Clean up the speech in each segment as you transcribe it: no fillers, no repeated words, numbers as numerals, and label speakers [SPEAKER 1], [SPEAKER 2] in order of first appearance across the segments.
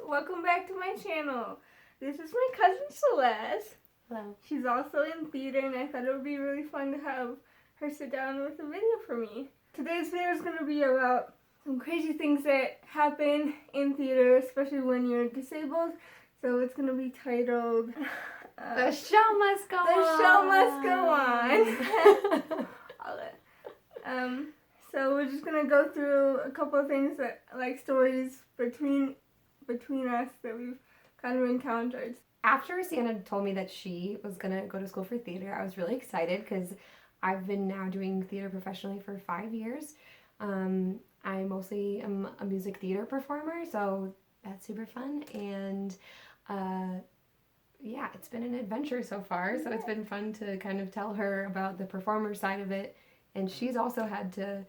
[SPEAKER 1] welcome back to my channel. This is my cousin Seles.
[SPEAKER 2] Hello.
[SPEAKER 1] She's also in theater and I thought it would be really fun to have her sit down with a video for me. Today's video is going to be about some crazy things that happen in theater, especially when you're disabled. So it's going to be titled...
[SPEAKER 2] The show must go on.
[SPEAKER 1] The show must go on. So we're just gonna go through a couple of things that, like, stories between us that we've kind of encountered.
[SPEAKER 2] After Sienna told me that she was gonna go to school for theater, I was really excited because I've been now doing theater professionally for 5 years. I mostly am a music theater performer, so that's super fun. And yeah, it's been an adventure so far, so it's been fun to kind of tell her about the performer side of it. And she's also had to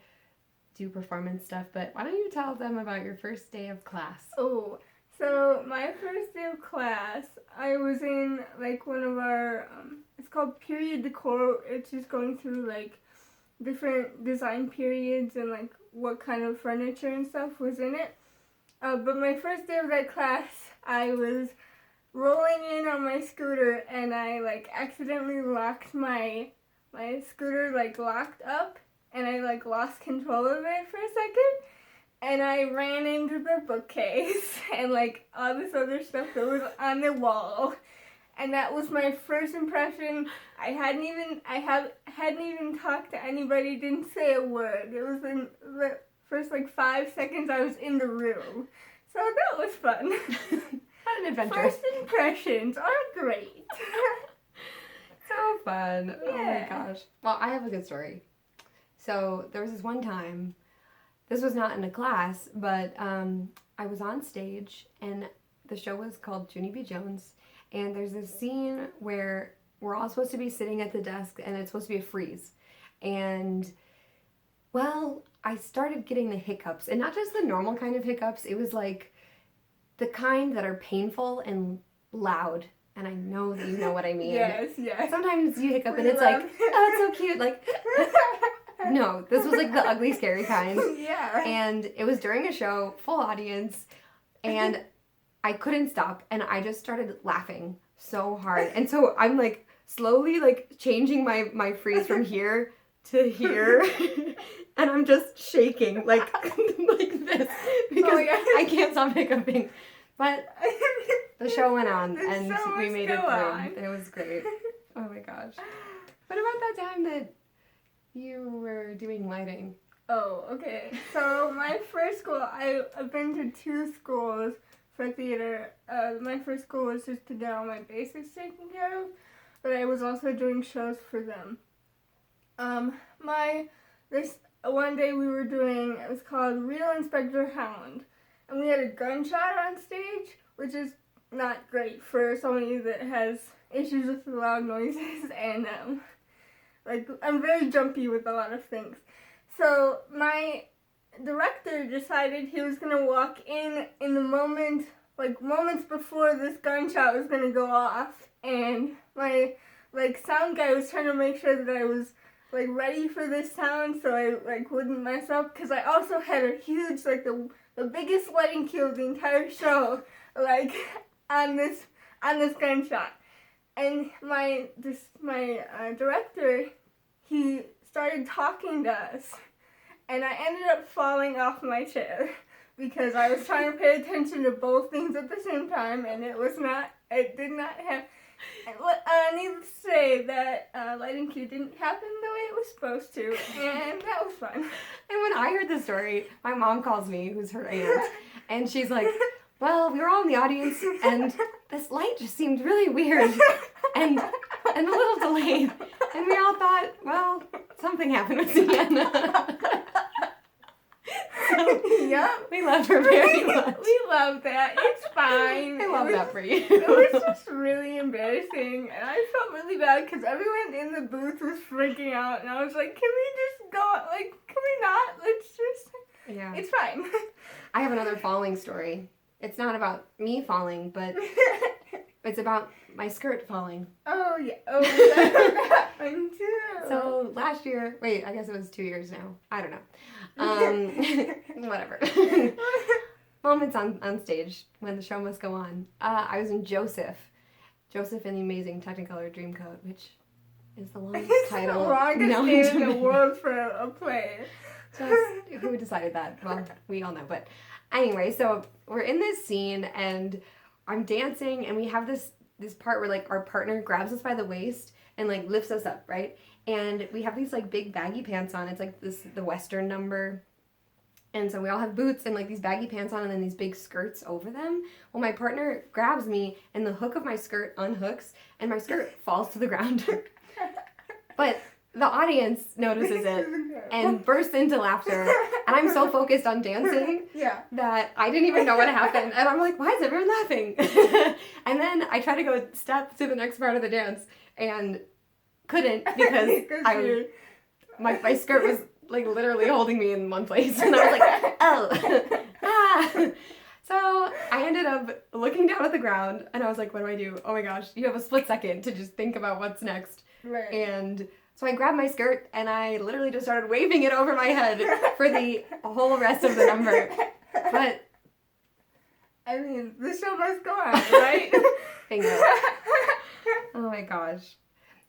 [SPEAKER 2] do performance stuff, but why don't you tell them about your first day of class?
[SPEAKER 1] Oh, so my first day of class, I was in, like, one of our, it's called period decor. It's just going through, like, different design periods and, like, what kind of furniture and stuff was in it. But my first day of that class, I was rolling in on my scooter and I, like, accidentally locked my scooter, like, locked up, and I, like, lost control of it for a second, and I ran into the bookcase and, like, all this other stuff that was on the wall, and that was my first impression. I hadn't even talked to anybody, didn't say a word. It was in the first, like, 5 seconds I was in the room, so that was fun.
[SPEAKER 2] What an adventure.
[SPEAKER 1] First impressions are great.
[SPEAKER 2] So fun.
[SPEAKER 1] Yeah.
[SPEAKER 2] Oh my gosh. Well, I have a good story. So there was this one time, this was not in a class, but I was on stage and the show was called Junie B. Jones, and there's this scene where we're all supposed to be sitting at the desk and it's supposed to be a freeze. And well, I started getting the hiccups, and not just the normal kind of hiccups, it was like the kind that are painful and loud. And I know that you know what I mean.
[SPEAKER 1] Yes.
[SPEAKER 2] Sometimes you hiccup and it's like, oh, it's so cute. Like, no, this was like the ugly, scary kind.
[SPEAKER 1] Yeah.
[SPEAKER 2] And it was during a show, full audience, and I couldn't stop. And I just started laughing so hard. And so I'm like slowly like changing my freeze from here to here. And I'm just shaking like this because I can't stop hiccuping. But the show went on, and we made it through. It was great. Oh my gosh. What about that time that you were doing lighting?
[SPEAKER 1] Oh, okay. So my first school, I've been to 2 schools for theater. My first school was just to get all my basics taken care of, but I was also doing shows for them. This one day we were doing, it was called Real Inspector Hound. And we had a gunshot on stage, which is not great for somebody that has issues with loud noises, and like, I'm very jumpy with a lot of things. So my director decided he was gonna walk in the moment, like moments before this gunshot was gonna go off, and my, like, sound guy was trying to make sure that I was, like, ready for this sound so I, like, wouldn't mess up, because I also had a huge, like, the biggest lighting cue of the entire show, like, on this gunshot. And my director, he started talking to us, and I ended up falling off my chair because I was trying to pay attention to both things at the same time, and it did not have. Needless to say that lighting cue didn't happen the way it was supposed to, and that was fun.
[SPEAKER 2] And when I heard the story, my mom calls me, who's her aunt, and she's like, well, we were all in the audience, and this light just seemed really weird and a little delayed, and we all thought, well, something happened with Sienna. So,
[SPEAKER 1] yep.
[SPEAKER 2] We love her very much.
[SPEAKER 1] We love that. It's fine.
[SPEAKER 2] I love that for you.
[SPEAKER 1] It was just really embarrassing, and I felt really bad because everyone in the booth was freaking out, and I was like, can we just go, like, can we not? Let's just,
[SPEAKER 2] yeah. It's
[SPEAKER 1] fine.
[SPEAKER 2] I have another falling story. It's not about me falling, but it's about my skirt falling.
[SPEAKER 1] Oh, yeah. Oh, that happened too.
[SPEAKER 2] So last year, I guess it was 2 years now. I don't know. Whatever. moments on stage when the show must go on. I was in Joseph in the Amazing Technicolor Dreamcoat, which is the longest title.
[SPEAKER 1] The longest name in the world for a play.
[SPEAKER 2] Just, who decided that? Well, we all know. But anyway, so we're in this scene, and I'm dancing, and we have this part where, like, our partner grabs us by the waist and, like, lifts us up, right? And we have these, like, big baggy pants on. It's, like, the Western number. And so we all have boots and, like, these baggy pants on and then these big skirts over them. Well, my partner grabs me, and the hook of my skirt unhooks, and my skirt falls to the ground. But the audience notices it and bursts into laughter. And I'm so focused on dancing that I didn't even know what happened. And I'm like, why is everyone laughing? And then I try to go step to the next part of the dance and couldn't because my skirt was, like, literally holding me in one place. And I was like, oh, ah. So I ended up looking down at the ground, and I was like, what do? Oh my gosh, you have a split second to just think about what's next.
[SPEAKER 1] Right.
[SPEAKER 2] And so I grabbed my skirt, and I literally just started waving it over my head for the whole rest of the number. But
[SPEAKER 1] I mean, the show must go on, right?
[SPEAKER 2] Bingo. Oh my gosh.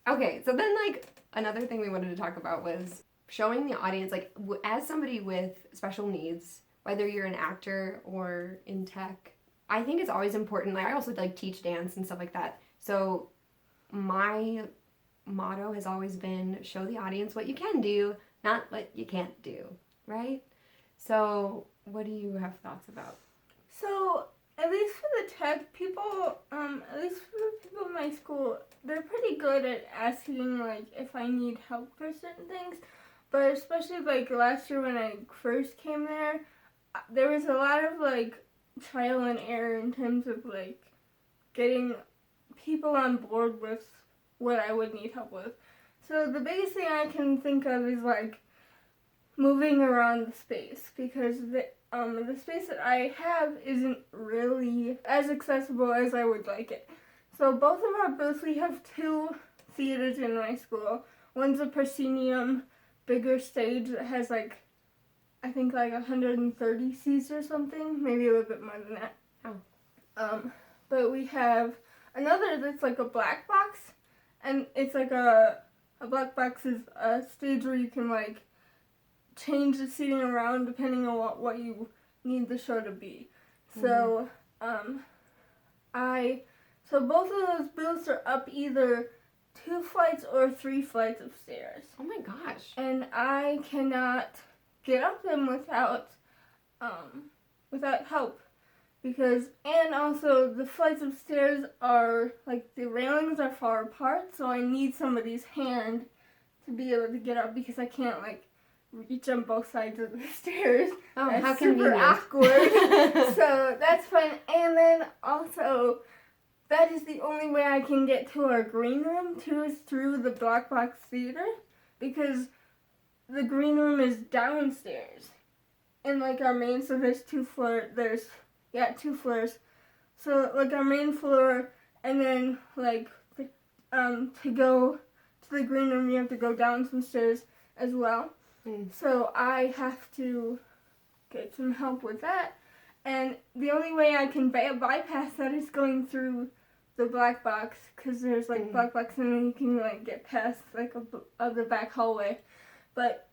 [SPEAKER 2] Okay, so then, like, another thing we wanted to talk about was showing the audience, like, as somebody with special needs, whether you're an actor or in tech, I think it's always important. Like, I also, like, teach dance and stuff like that. So my motto has always been show the audience what you can do, not what you can't do, right? So what do you have thoughts about?
[SPEAKER 1] So, at least for the tech people, at least for the people in my school, they're pretty good at asking, like, if I need help for certain things. But especially, like, last year when I first came there was a lot of, like, trial and error in terms of, like, getting people on board with what I would need help with. So the biggest thing I can think of is, like, moving around the space, because the space that I have isn't really as accessible as I would like it. So both of our booths, we have 2 theaters in my school. One's a proscenium, bigger stage that has, like, I think, like, 130 seats or something, maybe a little bit more than that.
[SPEAKER 2] Oh.
[SPEAKER 1] But we have another that's like a black box, and it's like a black box is a stage where you can, like, change the seating around depending on what you need the show to be. So, so both of those booths are up either 2 flights or 3 flights of stairs.
[SPEAKER 2] Oh my gosh.
[SPEAKER 1] And I cannot get up them without help. And also the flights of stairs are, like, the railings are far apart, so I need somebody's hand to be able to get up because I can't, like, reach on both sides of the stairs.
[SPEAKER 2] Oh,
[SPEAKER 1] that's
[SPEAKER 2] how
[SPEAKER 1] super
[SPEAKER 2] convenient.
[SPEAKER 1] awkward. So that's fun. And then also, that is the only way I can get to our green room too, is through the black box theater, because the green room is downstairs. And, like, our main, so there's 2 floors. 2 floors. So, like, our main floor, and then, like, to go to the green room, you have to go down some stairs as well. So I have to get some help with that. And the only way I can bypass that is going through the black box, because there's, like, black box, and then you can, like, get past, like, the back hallway. But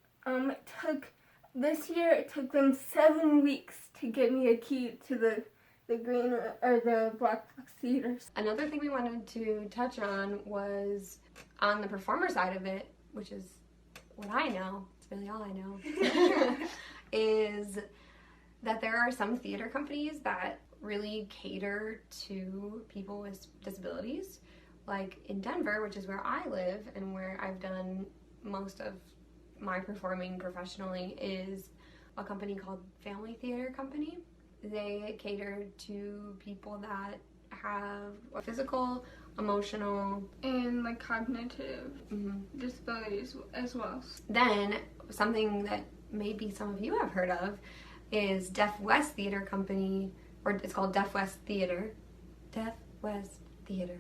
[SPEAKER 1] this year it took them 7 weeks to get me a key to the green or the black box theaters.
[SPEAKER 2] Another thing we wanted to touch on was on the performer side of it, which is what I know, it's really all I know, is that there are some theater companies that really cater to people with disabilities. Like in Denver, which is where I live and where I've done most of my performing professionally, is a company called Family Theater Company. They cater to people that have a physical, emotional,
[SPEAKER 1] and, like, cognitive disabilities as well.
[SPEAKER 2] Then something that maybe some of you have heard of is Deaf West Theater Company, or it's called Deaf West Theater. Deaf West Theater.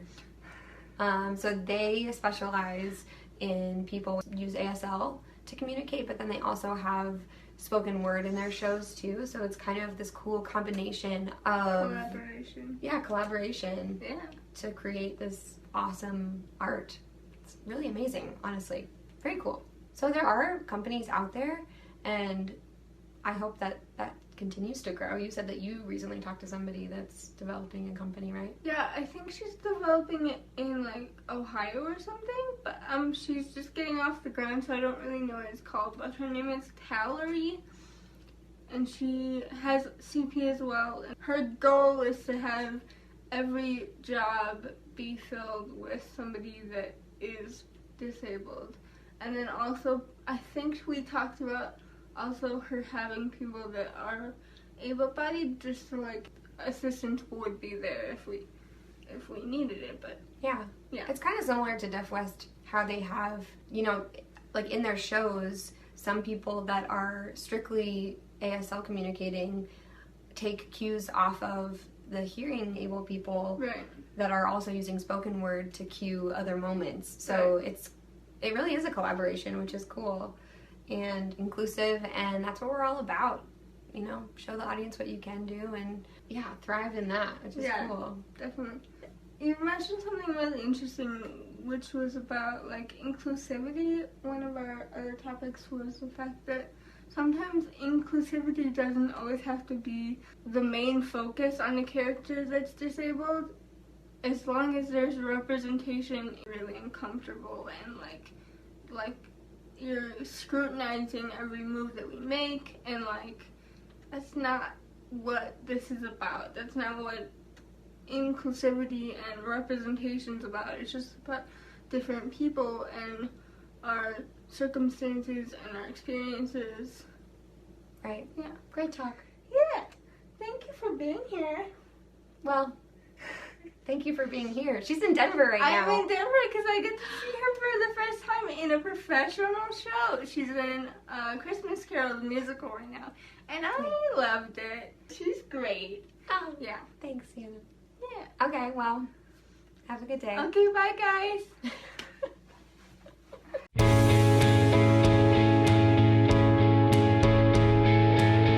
[SPEAKER 2] So they specialize in people who use ASL to communicate, but then they also have spoken word in their shows too. So it's kind of this cool combination of
[SPEAKER 1] Collaboration.
[SPEAKER 2] Yeah, collaboration.
[SPEAKER 1] Yeah.
[SPEAKER 2] To create this awesome art. It's really amazing, honestly. Very cool. So there are companies out there, and I hope that continues to grow. You said that you recently talked to somebody that's developing a company, right?
[SPEAKER 1] Yeah, I think she's developing it in like Ohio or something, but she's just getting off the ground, so I don't really know what it's called. But her name is Tallery, and she has CP as well. And her goal is to have every job be filled with somebody that is disabled. And then also, I think we talked about also her having people that are able-bodied, just so like assistance would be there if we needed it. But
[SPEAKER 2] yeah, it's kind of similar to Deaf West, how they have, you know, like in their shows, some people that are strictly ASL communicating take cues off of the hearing able people that are also using spoken word to cue other moments. So it really is a collaboration, which is cool and inclusive, and that's what we're all about. You know, show the audience what you can do, and thrive in that, which is cool.
[SPEAKER 1] Definitely. You mentioned something really interesting, which was about like inclusivity. One of our other topics was the fact that sometimes inclusivity doesn't always have to be the main focus on a character that's disabled, as long as there's representation. Really uncomfortable, and like you're scrutinizing every move that we make, and like that's not what this is about. That's not what inclusivity and representation's about. It's just about different people and our circumstances and our experiences.
[SPEAKER 2] Right.
[SPEAKER 1] Yeah.
[SPEAKER 2] Great talk.
[SPEAKER 1] Yeah. Thank you for being here.
[SPEAKER 2] Well, thank you for being here. She's in Denver right now.
[SPEAKER 1] I'm in Denver because I get to see her for the first time in a professional show. She's in Christmas Carol, the musical, right now. And I loved it. She's great.
[SPEAKER 2] Oh,
[SPEAKER 1] yeah.
[SPEAKER 2] Thanks, Sienna.
[SPEAKER 1] Yeah.
[SPEAKER 2] Okay, well, have a good day.
[SPEAKER 1] Okay, bye, guys.